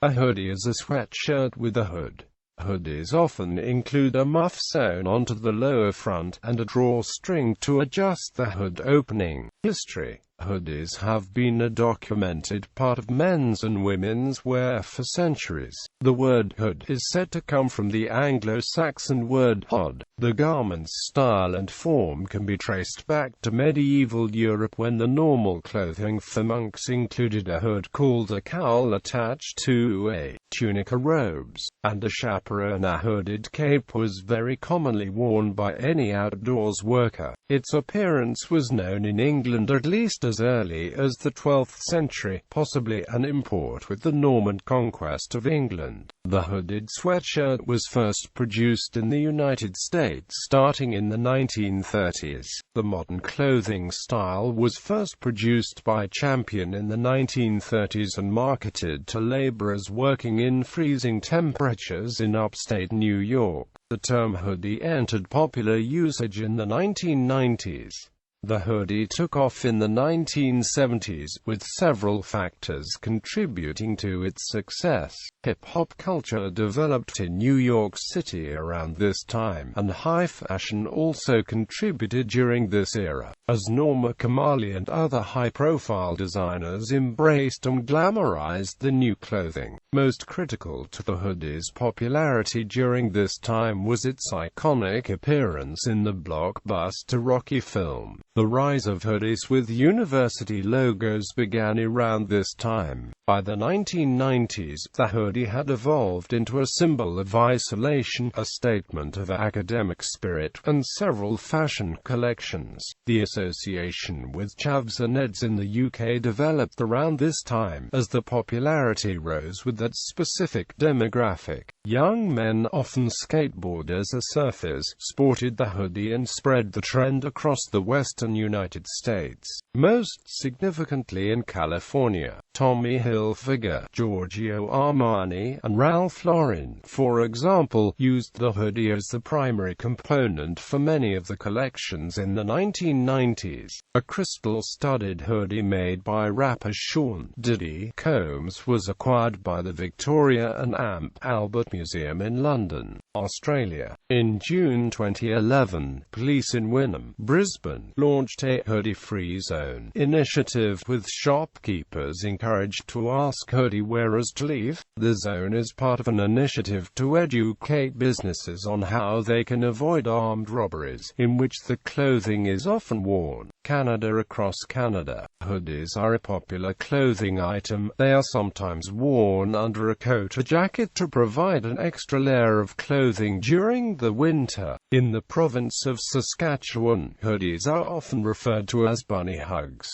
A hoodie is a sweatshirt with a hood. Hoodies often include a muff sewn onto the lower front, and a drawstring to adjust the hood opening. History. Hoodies have been a documented part of men's and women's wear for centuries. The word hood is said to come from the Anglo-Saxon word hod. The garment's style and form can be traced back to medieval Europe, when the normal clothing for monks included a hood called a cowl attached to a tunic or robes, and a chaperon. A hooded cape was very commonly worn by any outdoors worker. Its appearance was known in England at least as early as the 12th century, possibly an import with the Norman conquest of England. The hooded sweatshirt was first produced in the United States starting in the 1930s. The modern clothing style was first produced by Champion in the 1930s and marketed to laborers working in freezing temperatures in upstate New York. The term hoodie entered popular usage in the 1990s. The hoodie took off in the 1970s, with several factors contributing to its success. Hip-hop culture developed in New York City around this time, and high fashion also contributed during this era, as Norma Kamali and other high-profile designers embraced and glamorized the new clothing. Most critical to the hoodie's popularity during this time was its iconic appearance in the blockbuster Rocky film. The rise of hoodies with university logos began around this time. By the 1990s, the hoodie had evolved into a symbol of isolation, a statement of academic spirit, and several fashion collections. The association with chavs and eds in the UK developed around this time, as the popularity rose with that specific demographic. Young men, often skateboarders or surfers, sported the hoodie and spread the trend across the western United States. Most significantly in California, Tommy Hilfiger, Giorgio Armani, and Ralph Lauren, for example, used the hoodie as the primary component for many of the collections in the 1990s. A crystal-studded hoodie made by rapper Sean Diddy Combs was acquired by the Victoria and Albert Museum in London, Australia. In June 2011, police in Wynnum, Brisbane, launched a hoodie-free zone initiative, with shopkeepers encouraged to ask hoodie wearers to leave. The zone is part of an initiative to educate businesses on how they can avoid armed robberies, in which the clothing is often worn. Across Canada, hoodies are a popular clothing item. They are sometimes worn under a coat or jacket to provide an extra layer of clothing during the winter. In the province of Saskatchewan, hoodies are often referred to as bunny hugs.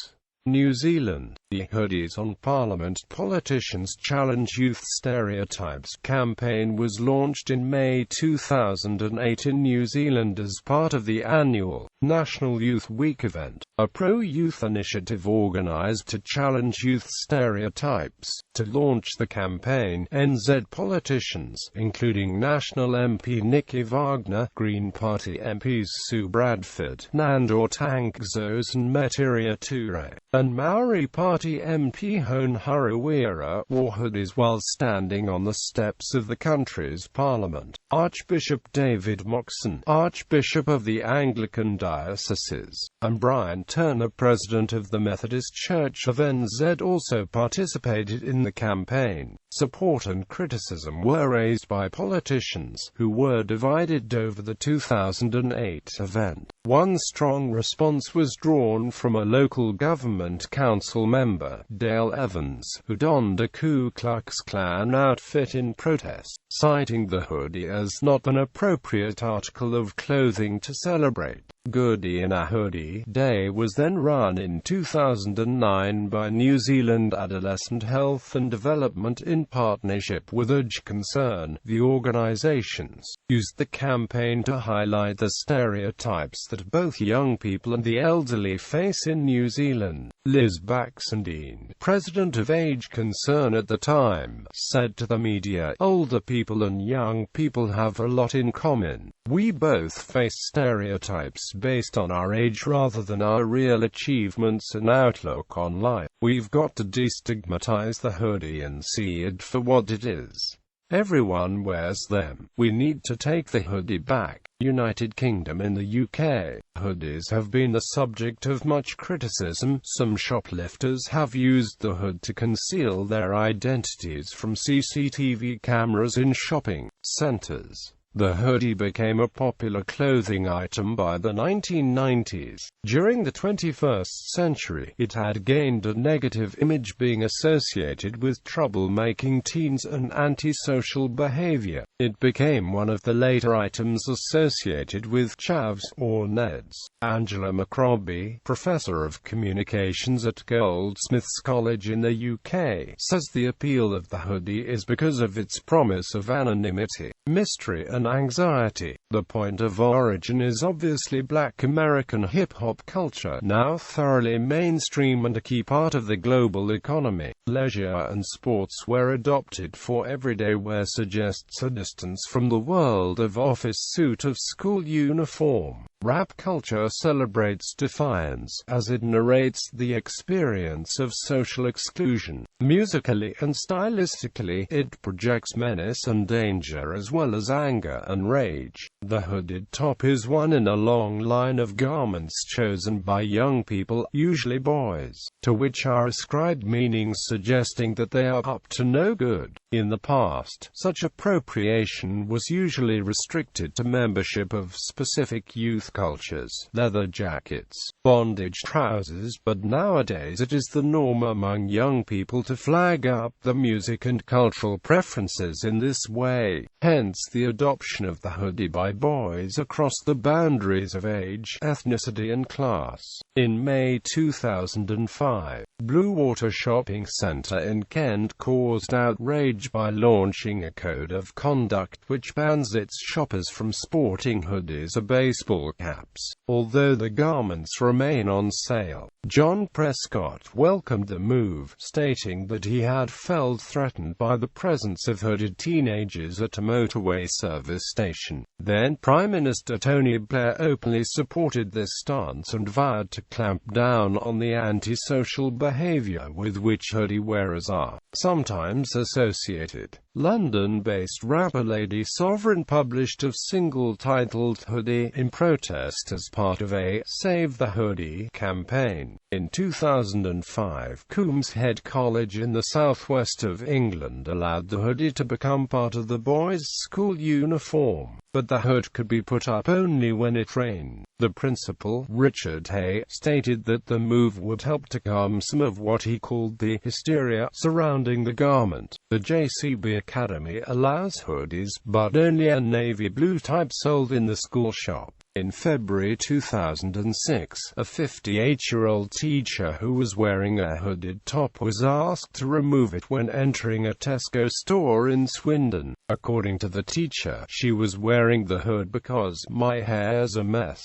New Zealand, the Hoodies on Parliament Politicians Challenge Youth Stereotypes campaign was launched in May 2008 in New Zealand as part of the annual National Youth Week event, a pro-youth initiative organized to challenge youth stereotypes. To launch the campaign, NZ politicians, including National MP Nikki Wagner, Green Party MPs Sue Bradford, Nandor Tankzos and Metiria Ture, and Maori Party MP Hone Harawira, wore hoodies while standing on the steps of the country's parliament. Archbishop David Moxon, Archbishop of the Anglican Dioceses, and Brian Turner, President of the Methodist Church of NZ, also participated in the campaign. Support and criticism were raised by politicians, who were divided over the 2008 event. One strong response was drawn from a local government council member, Dale Evans, who donned a Ku Klux Klan outfit in protest, citing the hoodie as not an appropriate article of clothing to celebrate. Goody in a Hoodie Day was then run in 2009 by New Zealand Adolescent Health and Development in partnership with Age Concern. The organizations used the campaign to highlight the stereotypes that both young people and the elderly face in New Zealand. Liz Baxendine, president of Age Concern at the time, said to the media, "Older people and young people have a lot in common. We both face stereotypes based on our age rather than our real achievements and outlook on life. We've got to destigmatize the hoodie and see it for what it is. Everyone wears them. We need to take the hoodie back." United Kingdom and the UK, hoodies have been the subject of much criticism. Some shoplifters have used the hood to conceal their identities from CCTV cameras in shopping centres. The hoodie became a popular clothing item by the 1990s. During the 21st century, it had gained a negative image, being associated with troublemaking teens and antisocial behavior. It became one of the later items associated with chavs or neds. Angela McRobbie, professor of communications at Goldsmiths College in the UK, says the appeal of the hoodie is because of its promise of anonymity, mystery and anxiety. The point of origin is obviously Black American hip-hop culture, now thoroughly mainstream and a key part of the global economy. Leisure and sportswear adopted for everyday wear suggests a distance from the world of office suit of school uniform. Rap culture celebrates defiance, as it narrates the experience of social exclusion. Musically and stylistically, it projects menace and danger as well as anger and rage. The hooded top is one in a long line of garments chosen by young people, usually boys, to which are ascribed meanings suggesting that they are up to no good. In the past, such appropriation was usually restricted to membership of specific youth cultures, leather jackets, bondage trousers, but nowadays it is the norm among young people to flag up the music and cultural preferences in this way. Hence the adoption of the hoodie by boys across the boundaries of age, ethnicity and class. In May 2005, Bluewater Shopping Centre in Kent caused outrage by launching a code of conduct which bans its shoppers from sporting hoodies or baseball caps, although the garments remain on sale. John Prescott welcomed the move, stating that he had felt threatened by the presence of hooded teenagers at a motorway service station. Then Prime Minister Tony Blair openly supported this stance and vowed to clamp down on the antisocial behavior with which hoodie wearers are sometimes associated. London-based rapper Lady Sovereign published a single titled Hoodie in protest as part of a Save the Hoodie campaign. In 2005, Coombs Head College in the southwest of England allowed the hoodie to become part of the boys' school uniform, but the hood could be put up only when it rained. The principal, Richard Hay, stated that the move would help to calm some of what he called the hysteria surrounding the garment. The JCB Academy allows hoodies, but only a navy blue type sold in the school shop. In February 2006, a 58-year-old teacher who was wearing a hooded top was asked to remove it when entering a Tesco store in Swindon. According to the teacher, she was wearing the hood because "my hair's a mess."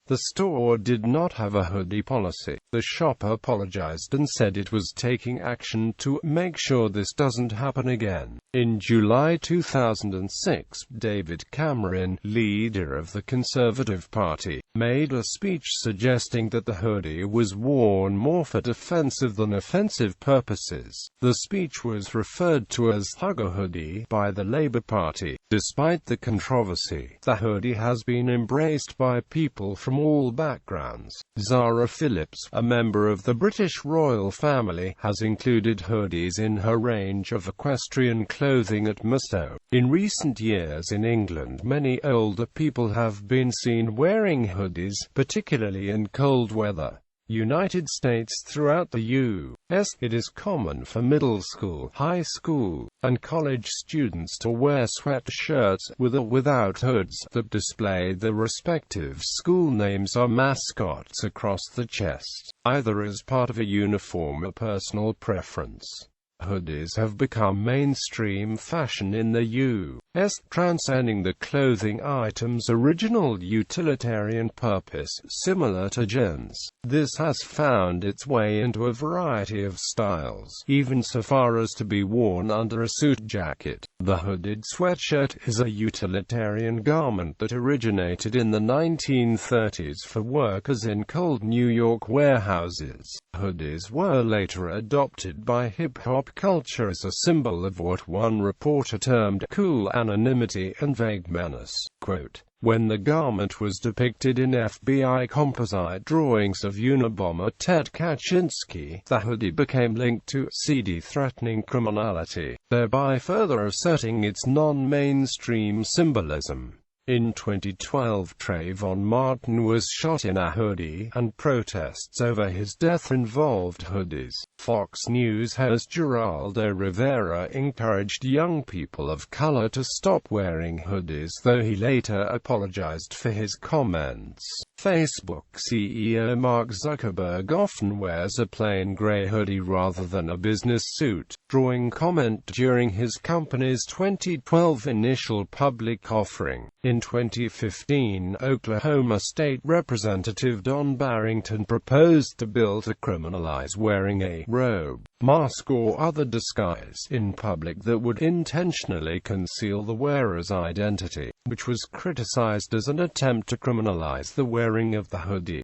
The store did not have a hoodie policy. The shop apologized and said it was taking action to make sure this doesn't happen again. In July 2006, David Cameron, leader of the Conservative Party, made a speech suggesting that the hoodie was worn more for defensive than offensive purposes. The speech was referred to as Hugger Hoodie by the Labour Party. Despite the controversy, the hoodie has been embraced by people from all backgrounds. Zara Phillips, a member of the British royal family, has included hoodies in her range of equestrian clothing at Musto. In recent years in England, many older people have been seen wearing hoodies, particularly in cold weather. United States. Throughout the U.S., it is common for middle school, high school, and college students to wear sweatshirts, with or without hoods, that display the respective school names or mascots across the chest, either as part of a uniform or personal preference. Hoodies have become mainstream fashion in the U.S. transcending the clothing item's original utilitarian purpose, similar to jeans. This has found its way into a variety of styles, even so far as to be worn under a suit jacket. The hooded sweatshirt is a utilitarian garment that originated in the 1930s for workers in cold New York warehouses. Hoodies were later adopted by hip-hop culture as a symbol of what one reporter termed cool anonymity and vague menace. Quote, "When the garment was depicted in FBI composite drawings of Unabomber Ted Kaczynski, the hoodie became linked to seedy threatening criminality, thereby further asserting its non-mainstream symbolism." In 2012, Trayvon Martin was shot in a hoodie, and protests over his death involved hoodies. Fox News host Geraldo Rivera encouraged young people of color to stop wearing hoodies, though he later apologized for his comments. Facebook CEO Mark Zuckerberg often wears a plain gray hoodie rather than a business suit, drawing comment during his company's 2012 initial public offering. In 2015, Oklahoma State Representative Don Barrington proposed a bill to criminalize wearing a robe, mask or other disguise in public that would intentionally conceal the wearer's identity, which was criticized as an attempt to criminalize the wearing of the hoodie.